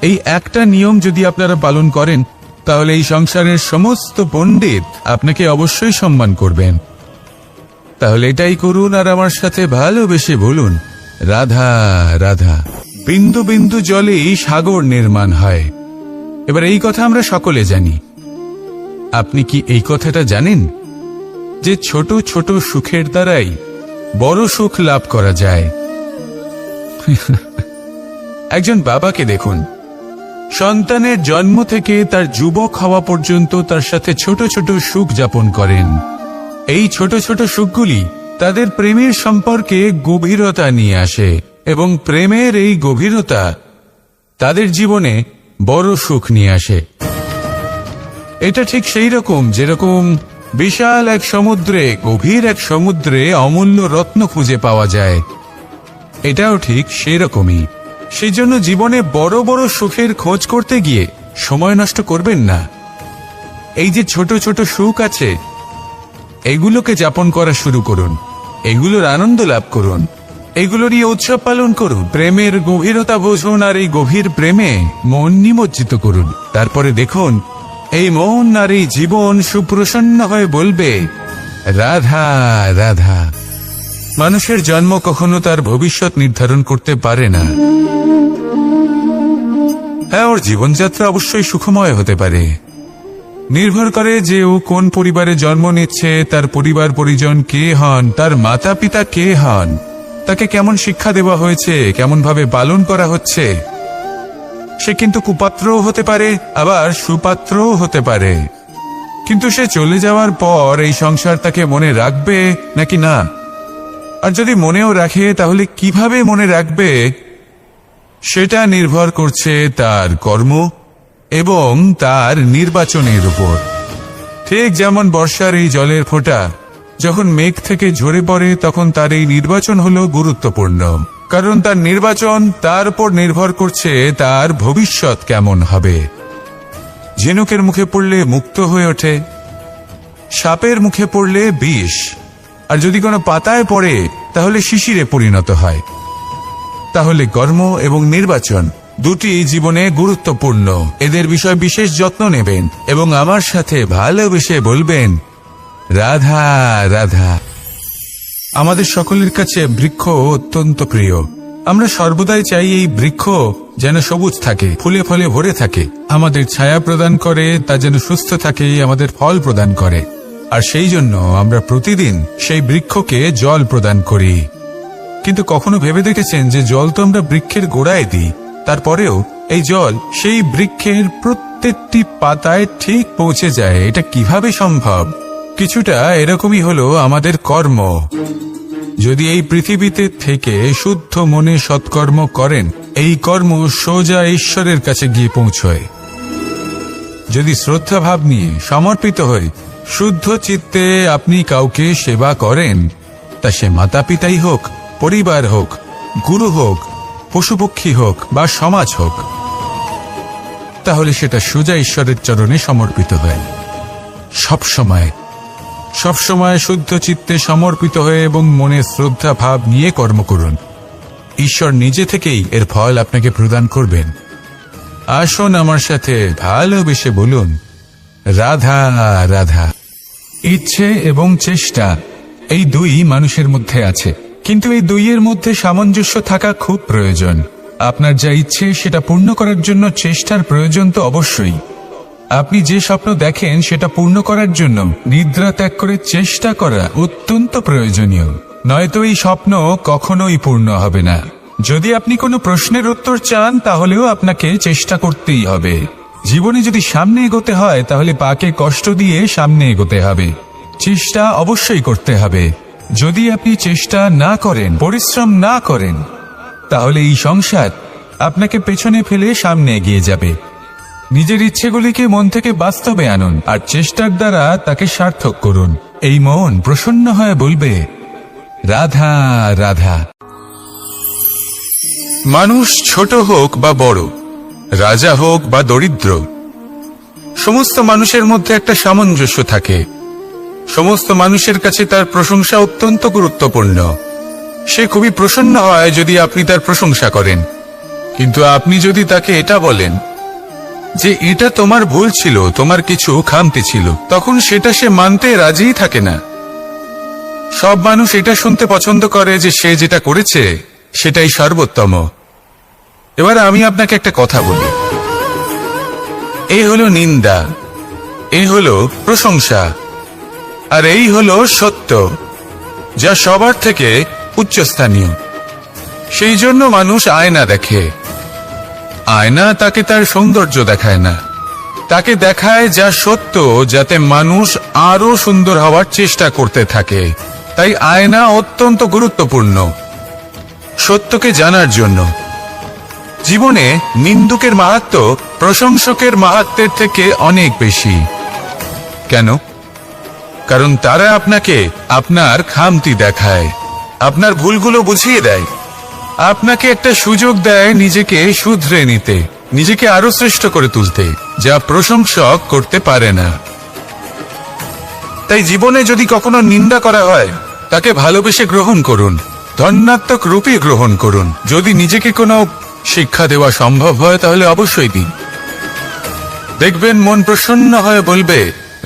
এই একটা নিয়ম যদি আপনারা পালন করেন, তাহলে এই সংসারের সমস্ত পণ্ডিত আপনাকে অবশ্যই সম্মান করবেন। তাহলে এটাই করুন আর আমার সাথে ভালোবেসে বলুন, রাধা রাধা। বিন্দু বিন্দু জলেই সাগর নির্মাণ হয়। এবার এই কথা আমরা সকলে জানি। আপনি কি এই কথাটা জানেন যে ছোট ছোট সুখের দ্বারাই বড় সুখ লাভ করা যায়? একজন বাবাকে দেখুন, সন্তানের জন্ম থেকে তার যুবক হওয়া পর্যন্ত তার সাথে ছোট ছোট সুখ যাপন করেন। এই ছোট ছোট সুখগুলি তাদের প্রেমের সম্পর্কে গভীরতা নিয়ে আসে এবং প্রেমের এই গভীরতা তাদের জীবনে বড় সুখ নিয়ে আসে। এটা ঠিক সেই রকম যেরকম বিশাল এক সমুদ্রে, গভীর এক সমুদ্রে অমূল্য রত্ন খুঁজে পাওয়া যায়। এটাও ঠিক সেই রকমই। সেই জন্য জীবনে বড় বড় সুখের খোঁজ করতে গিয়ে সময় নষ্ট করবেন না। এই যে ছোট ছোট সুখ আছে, এগুলোকে যাপন করা শুরু করুন। এগুলোর আনন্দ লাভ করুন, এগুলো নিয়ে উৎসব পালন করুন, প্রেমের গভীরতা বুঝুন, আর এই গভীর প্রেমে মন নিমজ্জিত করুন। তারপরে দেখুন এই মন আর এই জীবন সুপ্রসন্ন হয়ে বলবে, রাধা রাধা। মানুষের জন্ম কখনো তার ভবিষ্যৎ নির্ধারণ করতে পারে না। হ্যাঁ, ওর জীবনযাত্রা অবশ্যই সুখময় হতে পারে, নির্ভর করে যে ও কোন পরিবারে জন্ম নিচ্ছে, তার পরিবার পরিজন কে হন, তার মাতা পিতা কে হন, তাকে কেমন শিক্ষা দেওয়া হয়েছে, কেমন ভাবে পালন করা হচ্ছে। সে কিন্তু কুপাত্রও হতে পারে, আবার সুপাত্রও হতে পারে। কিন্তু সে চলে যাওয়ার পর এই সংসার তাকে মনে রাখবে নাকি না, আর যদি মনেও রাখে তাহলে কিভাবে মনে রাখবে, সেটা নির্ভর করছে তার কর্ম এবং তার নির্বাচনের উপর। ঠিক যেমন বর্ষার এই জলের ফোঁটা যখন মেঘ থেকে ঝরে পড়ে, তখন তার এই নির্বাচন হলো গুরুত্বপূর্ণ, কারণ তার নির্বাচন তার উপর নির্ভর করছে তার ভবিষ্যৎ কেমন হবে। ঝিনুকের মুখে পড়লে মুক্ত হয়ে ওঠে, সাপের মুখে পড়লে বিষ, আর যদি কোনো পাতায় পড়ে তাহলে শিশিরে পরিণত হয়। তাহলে কর্ম এবং নির্বাচন দুটি জীবনে গুরুত্বপূর্ণ। এদের বিষয় বিশেষ যত্ন নেবেন এবং আমার সাথে ভালোবেসে বলবেন, রাধা রাধা। আমাদের সকলের কাছে বৃক্ষ অত্যন্ত প্রিয়। আমরা সর্বদাই চাই এই বৃক্ষ যেন সবুজ থাকে, ফুলে ফলে ভরে থাকে, আমাদের ছায়া প্রদান করে, তা যেন সুস্থ থাকে, আমাদের ফল প্রদান করে। আর সেই জন্য আমরা প্রতিদিন সেই বৃক্ষকে জল প্রদান করি। কিন্তু কখনো ভেবে দেখেছেন যে জল তো আমরা বৃক্ষের গোড়ায় দিই, তারপরেও এই জল সেই বৃক্ষের প্রত্যেকটি পাতায় ঠিক পৌঁছে যায়? এটা কিভাবে সম্ভব? কিছুটা এরকমই হলো আমাদের কর্ম। যদি এই পৃথিবীতে থেকে শুদ্ধ মনে সৎকর্ম করেন, এই কর্ম সোজা ঈশ্বরের কাছে গিয়ে পৌঁছয়। যদি শ্রদ্ধা ভাব নিয়ে সমর্পিত হয়ে শুদ্ধ চিত্তে আপনি কাউকে সেবা করেন, তা সে মাতা পিতাই হোক, পরিবার হোক, গুরু হোক, পশুপক্ষী হোক বা সমাজ হোক, তাহলে সেটা সোজা ঈশ্বরের চরণে সমর্পিত হয়। সবসময় শুদ্ধ চিত্তে সমর্পিত হয়ে এবং মনে শ্রদ্ধা ভাব নিয়ে কর্ম করুন। ঈশ্বর নিজে থেকেই এর ফল আপনাকে প্রদান করবেন। আসুন আমার সাথে ভালোবেসে বলুন, রাধা রাধা। ইচ্ছে এবং চেষ্টা এই দুই মানুষের মধ্যে আছে, কিন্তু এই দুইয়ের মধ্যে সামঞ্জস্য থাকা খুব প্রয়োজন। আপনার যা ইচ্ছে সেটা পূর্ণ করার জন্য চেষ্টার প্রয়োজন তো অবশ্যই। আপনি যে স্বপ্ন দেখেন সেটা পূর্ণ করার জন্য নিদ্রা ত্যাগ করে চেষ্টা করা অত্যন্ত প্রয়োজনীয়, নয়তো এই স্বপ্ন কখনোই পূর্ণ হবে না। যদি আপনি কোনো প্রশ্নের উত্তর চান তাহলেও আপনাকে চেষ্টা করতেই হবে। জীবনে যদি সামনে এগোতে হয় তাহলে পাকে কষ্ট দিয়ে সামনে এগোতে হবে, চেষ্টা অবশ্যই করতে হবে। যদি আপনি চেষ্টা না করেন, পরিশ্রম না করেন, তাহলে এই সংসার আপনাকে পেছনে ফেলে সামনে এগিয়ে যাবে। নিজের ইচ্ছেগুলিকে মন থেকে বাস্তবে আনুন আর চেষ্টার দ্বারা তাকে সার্থক করুন। এই মন প্রসন্ন হয়ে বলবে, রাধা রাধা। মানুষ ছোট হোক বা বড়, রাজা হোক বা দরিদ্র, সমস্ত মানুষের মধ্যে একটা সামঞ্জস্য থাকে। সমস্ত মানুষের কাছে তার প্রশংসা অত্যন্ত গুরুত্বপূর্ণ। সে খুবই প্রসন্ন হয় যদি আপনি তার প্রশংসা করেন, কিন্তু আপনি যদি তাকে এটা বলেন যে এটা তোমার ভুল ছিল, তোমার কিছু খামতি ছিল, তখন সেটা সে মানতে রাজিই থাকে না। সব মানুষ এটা শুনতে পছন্দ করে যে সে যেটা করেছে সেটাই সর্বোত্তম। এবার আমি আপনাকে একটা কথা বলি, এই হলো নিন্দা, এই হলো প্রশংসা, আর এই হলো সত্য, যা সবার থেকে উচ্চস্থানীয়। সেই জন্য মানুষ আয়না দেখে। আয়না তাকে তার সৌন্দর্য দেখায় না, তাকে দেখায় যা সত্য, যাতে মানুষ আরো সুন্দর হওয়ার চেষ্টা করতে থাকে। তাই আয়না অত্যন্ত গুরুত্বপূর্ণ সত্যকে জানার জন্য। জীবনে নিন্দুকের মাহাত্ম্য প্রশংসকের মাহাত্ম্যের থেকে অনেক বেশি। কেন? কারণ তারা আপনাকে আপনার খামতি দেখায়, আপনার ভুলগুলো বুঝিয়ে দেয়, আপনাকে একটা সুযোগ দেয় নিজেকে শুধরে নিতে, নিজেকে আরো শ্রেষ্ঠ করে তুলতে, যা প্রশংসক করতে পারে না। তাই জীবনে যদি কখনো নিন্দা করা হয় তাকে ভালোবেসে গ্রহণ করুন, ধন্যাত্মক রূপে গ্রহণ করুন। যদি নিজেকে কোনো শিক্ষা দেওয়া সম্ভব হয় তাহলে অবশ্যই দিন। দেখবেন মন প্রসন্ন হয়ে বলবে,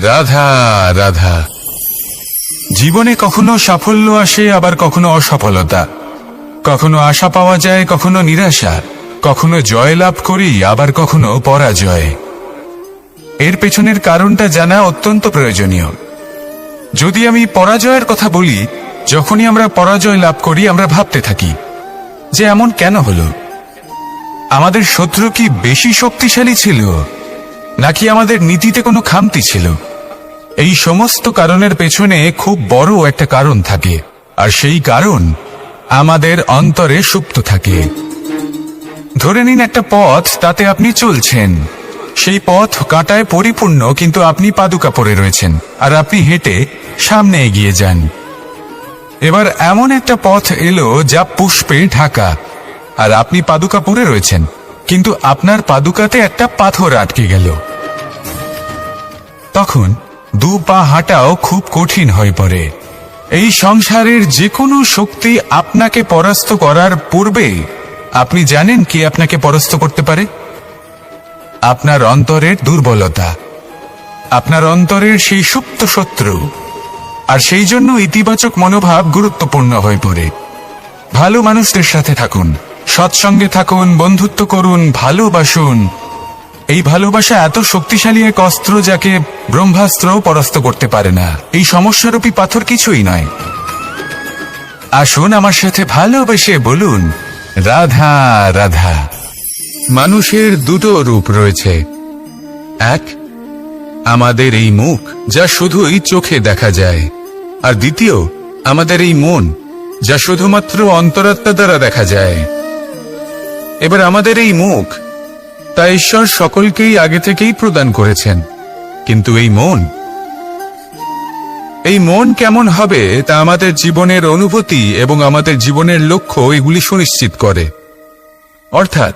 রাধা রাধা। জীবনে কখনো সাফল্য আসে, আবার কখনো অসফলতা, কখনো আশা পাওয়া যায়, কখনো নিরাশা, কখনো জয় লাভ করি, আবার কখনো পরাজয়। এর পেছনের কারণটা জানা অত্যন্ত প্রয়োজনীয়। যদি আমি পরাজয়ের কথা বলি, যখনই আমরা পরাজয় লাভ করি আমরা ভাবতে থাকি যে এমন কেন হলো? আমাদের শত্রু কি বেশি শক্তিশালী ছিল, নাকি আমাদের নীতিতে কোনো খামতি ছিল? এই সমস্ত কারণের পেছনে খুব বড় একটা কারণ থাকে, আর সেই কারণ আমাদের অন্তরে সুপ্ত থাকে। ধরে নিন একটা পথ, তাতে আপনি চলছেন, সেই পথ কাঁটায় পরিপূর্ণ, কিন্তু আপনি পাদুকা পরে রয়েছেন আর আপনি হেঁটে সামনে এগিয়ে যান। এবার এমন একটা পথ এলো যা পুষ্পে ঢাকা, আর আপনি পাদুকা পরে রয়েছেন, কিন্তু আপনার পাদুকাতে একটা পাথর আটকে গেল। তখন দু পা হাঁটাও খুব কঠিন হয়ে পড়ে। এই সংসারের যে কোনো শক্তি আপনাকে পরাস্ত করার পূর্বে আপনি জানেন কি আপনাকে পরাস্ত করতে পারে? আপনার অন্তরের দুর্বলতা, আপনার অন্তরের সেই সুপ্ত শত্রু। আর সেই জন্য ইতিবাচক মনোভাব গুরুত্বপূর্ণ হয়ে পড়ে। ভালো মানুষদের সাথে থাকুন, সৎসঙ্গে থাকুন, বন্ধুত্ব করুন, ভালোবাসুন। এই ভালোবাসা এত শক্তিশালী এক অস্ত্র যাকে ব্রহ্মাস্ত্রও পরাস্ত করতে পারে না। এই সমস্যারূপী পাথর কিছুই নয়। আসুন আমার সাথে ভালোবেসে বলুন, রাধা রাধা। মানুষের দুটো রূপ রয়েছে। এক, আমাদের এই মুখ, যা শুধুই চোখে দেখা যায়, আর দ্বিতীয় আমাদের এই মন, যা শুধুমাত্র অন্তরাত্মা দ্বারা দেখা যায়। এবার আমাদের এই মুখ, তা ঈশ্বর সকলকেই আগে থেকেই প্রদান করেছেন, কিন্তু এই মন কেমন হবে তা আমাদের জীবনের অনুভূতি এবং আমাদের জীবনের লক্ষ্য এগুলি সুনিশ্চিত করে। অর্থাৎ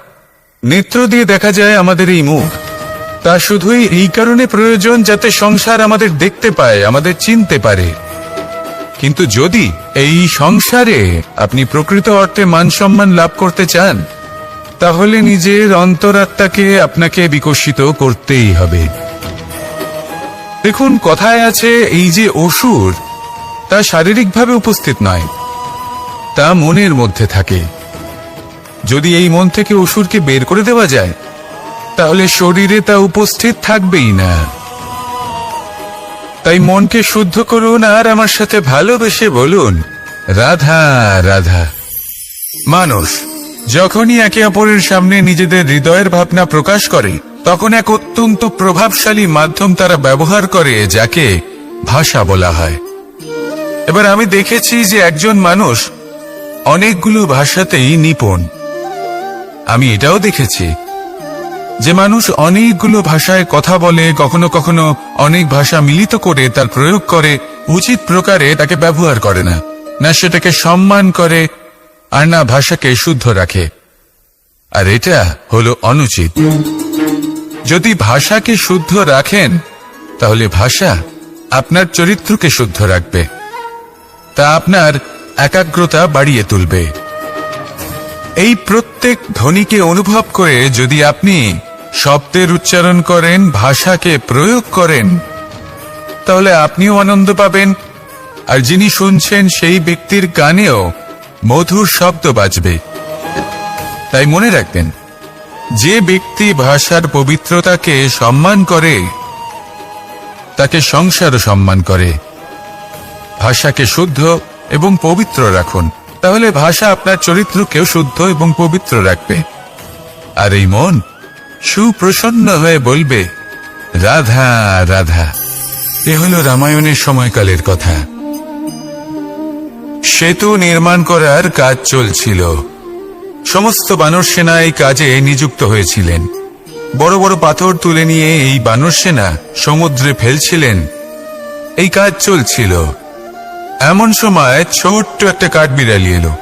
নেত্র দিয়ে দেখা যায় আমাদের এই মুখ, তা শুধুই এই কারণে প্রয়োজন যাতে সংসার আমাদের দেখতে পায়, আমাদের চিনতে পারে। কিন্তু যদি এই সংসারে আপনি প্রকৃত অর্থে মান সম্মান লাভ করতে চান, তাহলে নিজের অন্তরাত্মাকে আপনাকে বিকশিত করতেই হবে। দেখুন, কথায় আছে এই যে অসুর, তা শারীরিকভাবে উপস্থিত নয়, তা মনের মধ্যে থাকে। যদি এই মন থেকে অসুরকে বের করে দেওয়া যায়, তাহলে শরীরে তা উপস্থিত থাকবেই না। তাই মনকে শুদ্ধ করুন আর আমার সাথে ভালোবেসে বলুন, রাধা রাধা। মানুষ যখনই একে অপরের সামনে নিজেদের হৃদয়ের ভাবনা প্রকাশ করে, তখন এক অত্যন্ত প্রভাবশালী মাধ্যম তারা ব্যবহার করে, যাকে ভাষা বলা হয়। এবার আমি দেখেছি যে একজন মানুষ অনেকগুলো ভাষাতেই নিপুণ। আমি এটাও দেখেছি যে মানুষ অনেকগুলো ভাষায় কথা বলে, কখনো কখনো অনেক ভাষা মিলিত করে তার প্রয়োগ করে, উচিত প্রকারে তাকে ব্যবহার করে না, না সেটাকে সম্মান করে, আর না ভাষাকে শুদ্ধ রাখে। আর এটা হলো অনুচিত। যদি ভাষাকে শুদ্ধ রাখেন, তাহলে ভাষা আপনার চরিত্রকে শুদ্ধ রাখবে, তা আপনার একাগ্রতা বাড়িয়ে তুলবে। এই প্রত্যেক ধ্বনিকে অনুভব করে যদি আপনি শব্দের উচ্চারণ করেন, ভাষাকে প্রয়োগ করেন, তাহলে আপনিও আনন্দ পাবেন, আর যিনি শুনছেন সেই ব্যক্তির কানেও মধুর শব্দ বাজবে। তাই মনে রাখবেন, যে ব্যক্তি ভাষার পবিত্রতাকে সম্মান করে, তাকে সংসারও সম্মান করে। ভাষাকে শুদ্ধ এবং পবিত্র রাখুন, তাহলে ভাষা আপনার চরিত্রকেও শুদ্ধ এবং পবিত্র রাখবে। আর এই মন সুপ্রসন্ন হয়ে বলবে, রাধা রাধা। এ হল রামায়ণের সময়কালের কথা। সেতু নির্মাণ করার কাজ চলছিল। সমস্ত বানর সেনা এই কাজে নিযুক্ত হয়েছিলেন। বড় বড় পাথর তুলে নিয়ে এই বানর সেনা সমুদ্রে ফেলছিলেন। এই কাজ চলছিল। এমন সময় ছোট্ট একটা কাঠবিড়ালি এলো।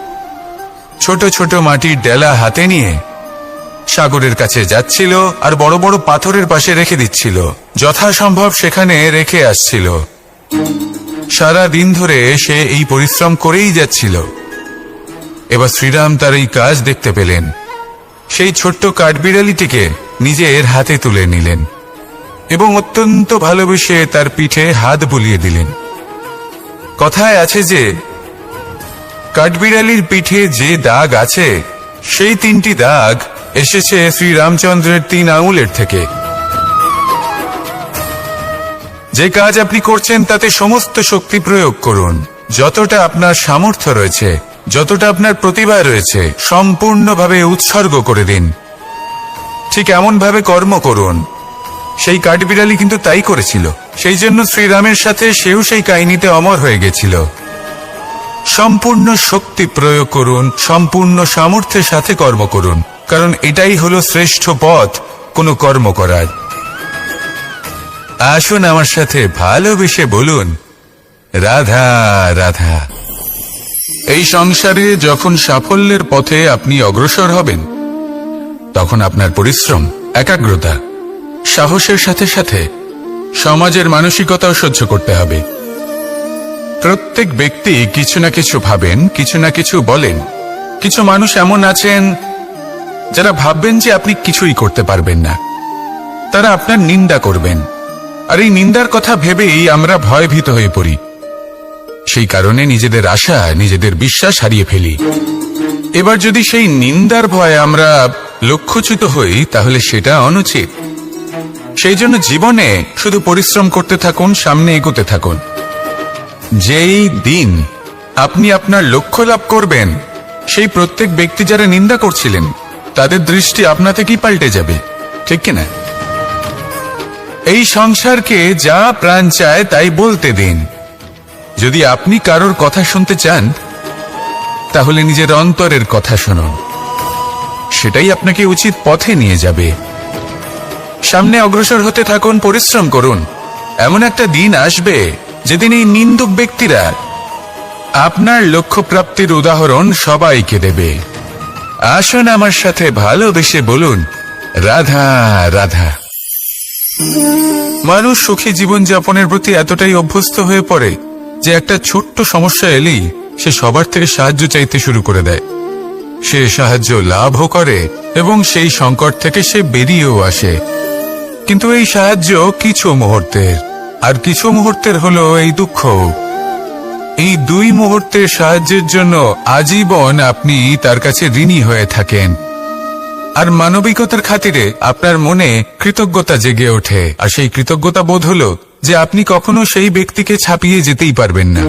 ছোট ছোট মাটির ডেলা হাতে নিয়ে সাগরের কাছে যাচ্ছিল, আর বড় বড় পাথরের পাশে রেখে দিচ্ছিল, যথাসম্ভব সেখানে রেখে আসছিল। সারা দিন ধরে সে এই পরিশ্রম করেই যাচ্ছিল। এবার শ্রীরাম তার এই কাজ দেখতে পেলেন। সেই ছোট্ট কাঠবিড়ালিটিকে নিজের হাতে তুলে নিলেন এবং অত্যন্ত ভালোবেসে তার পিঠে হাত বুলিয়ে দিলেন। কথায় আছে যে কাঠবিড়ালির পিঠে যে দাগ আছে সেই 3টি দাগ এসেছে শ্রীরামচন্দ্রের 3 আঙুলের থেকে। যে কাজ আপনি করছেন তাতে সমস্ত শক্তি প্রয়োগ করুন। যতটা আপনার সামর্থ্য রয়েছে, যতটা আপনার প্রতিভা রয়েছে, সম্পূর্ণভাবে উৎসর্গ করে দিন। ঠিক এমন ভাবে কর্ম করুন। সেই কাঠবিড়ালি কিন্তু তাই করেছিল। সেই জন্য শ্রীরামের সাথে সেও সেই কাহিনীতে অমর হয়ে গেছিল। সম্পূর্ণ শক্তি প্রয়োগ করুন, সম্পূর্ণ সামর্থ্যের সাথে কর্ম করুন, কারণ এটাই হলো শ্রেষ্ঠ পথ কোনো কর্ম করার। আসুন আমার সাথে ভালোবেসে বলুন, রাধা রাধা। এই সংসারে যখন সাফল্যের পথে আপনি অগ্রসর হবেন, তখন আপনার পরিশ্রম, একাগ্রতা, সাহসের সাথে সাথে সমাজের মানসিকতাও সহ্য করতে হবে। প্রত্যেক ব্যক্তি কিছু না কিছু ভাবেন, কিছু না কিছু বলেন। কিছু মানুষ এমন আছেন যারা ভাববেন যে আপনি কিছুই করতে পারবেন না। তারা আপনার নিন্দা করবেন, আর এই নিন্দার কথা ভেবেই আমরা ভয়ভীত হয়ে পড়ি। সেই কারণে নিজেদের আশা, নিজেদের বিশ্বাস হারিয়ে ফেলি। এবার যদি সেই নিন্দার ভয়ে আমরা লক্ষ্যচ্যুত হই, তাহলে সেটা অনুচিত। সেই জন্য জীবনে শুধু পরিশ্রম করতে থাকুন, সামনে এগোতে থাকুন। যেই দিন আপনি আপনার লক্ষ্য লাভ করবেন, সেই প্রত্যেক ব্যক্তি যারা নিন্দা করছিলেন তাদের দৃষ্টি আপনা থেকেই পাল্টে যাবে, ঠিক কিনা? এই সংসারকে যা প্রাণ চায় তাই বলতে দিন। যদি আপনি কারোর কথা শুনতে চান, তাহলে নিজের অন্তরের কথা শুনুন। সেটাই আপনাকে উচিত পথে নিয়ে যাবে। সামনে অগ্রসর হতে থাকুন, পরিশ্রম করুন। এমন একটা দিন আসবে যেদিন এই নিন্দুক ব্যক্তিরা আপনার লক্ষ্য প্রাপ্তির উদাহরণ সবাইকে দেবে। আসুন আমার সাথে ভালোবেসে বলুন, রাধা রাধা। মানুষ সুখী জীবনযাপনের প্রতি এতটাই অভ্যস্ত হয়ে পড়ে যে একটা ছোট্ট সমস্যা এলেই সে সবার থেকে সাহায্য চাইতে শুরু করে দেয়। সে সাহায্য লাভও করে এবং সেই সংকট থেকে সে বেরিয়েও আসে। কিন্তু এই সাহায্য কিছু মুহূর্তের, আর কিছু মুহূর্তের হলো এই দুঃখ। এই 2 মুহূর্তের সাহায্যের জন্য আজীবন আপনি তার কাছে ঋণী হয়ে থাকেন। আর মানবিকতার খাতিরে আপনার মনে কৃতজ্ঞতা জেগে ওঠে। আর সেই কৃতজ্ঞতা বোধ হলো যে আপনি কখনো সেই ব্যক্তিকে ছাপিয়ে যেতেই পারবেন না।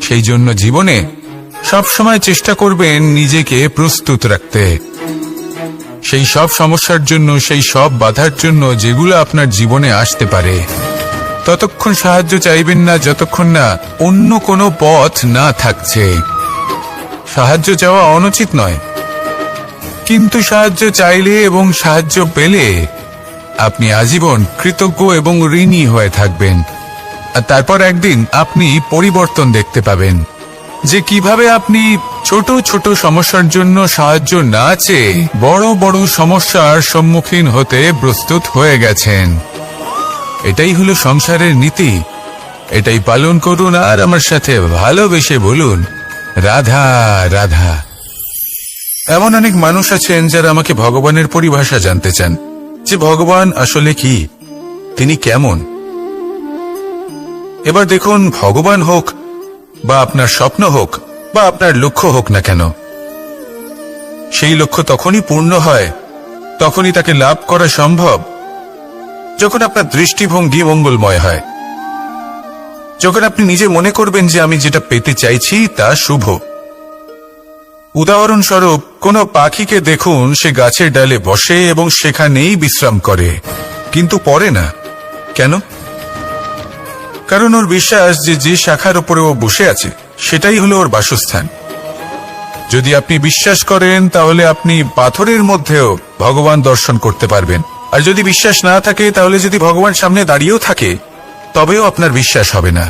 সেই জন্য জীবনে সবসময় চেষ্টা করবেন নিজেকে প্রস্তুত রাখতে, সেই সব সমস্যার জন্য, সেই সব বাধার জন্য যেগুলো আপনার জীবনে আসতে পারে। ততক্ষণ সাহায্য চাইবেন না যতক্ষণ না অন্য কোনো পথ না থাকছে। সাহায্য চাওয়া অনুচিত নয়, কিন্তু সাহায্য চাইলে এবং সাহায্য পেলে আপনি আজীবন কৃতজ্ঞ এবং ঋণী হয়ে থাকবেন। আর তারপর একদিন আপনি পরিবর্তন দেখতে পাবেন যে কিভাবে আপনি ছোট ছোট সমস্যার জন্য সাহায্য না চেয়ে বড় বড় সমস্যার সম্মুখীন হতে প্রস্তুত হয়ে গেছেন। এটাই হলো সংসারের নীতি। এটাই পালন করুন আর আমার সাথে ভালোবেসে বলুন, রাধা রাধা। এমন অনেক মানুষ আছেন যারা আমাকে ভগবানের পরিভাষা জানতে চান, যে ভগবান আসলে কি, তিনি কেমন। এবার দেখুন, ভগবান হোক বা আপনার স্বপ্ন হোক বা আপনার লক্ষ্য হোক না কেন, সেই লক্ষ্য তখনই পূর্ণ হয়, তখনই তাকে লাভ করা সম্ভব যখন আপনার দৃষ্টিভঙ্গি মঙ্গলময় হয়। যখন আপনি নিজে মনে করবেন যে আমি যেটা পেতে চাইছি তা শুভ। উদাহরণস্বরূপ, কোন পাখিকে দেখুন, সে গাছের ডালে বসে এবং সেখানেই বিশ্রাম করে, কিন্তু পড়ে না। কেন? কারণ ওর বিশ্বাস যে যে শাখার উপরে ও বসে আছে সেটাই হলো ওর বাসস্থান। যদি আপনি বিশ্বাস করেন তাহলে আপনি পাথরের মধ্যেও ভগবান দর্শন করতে পারবেন। আর যদি বিশ্বাস না থাকে, তাহলে যদি ভগবান সামনে দাঁড়িয়েও থাকে তবেও আপনার বিশ্বাস হবে না।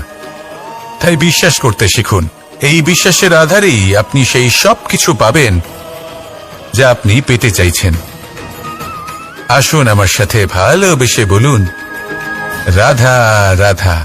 তাই বিশ্বাস করতে শিখুন। এই বিশ্বাসের আধারেই আপনি সেই সব কিছু পাবেন যা আপনি পেতে চাইছেন। আসুন আমার সাথে ভালোবেসে বলুন, রাধা রাধা।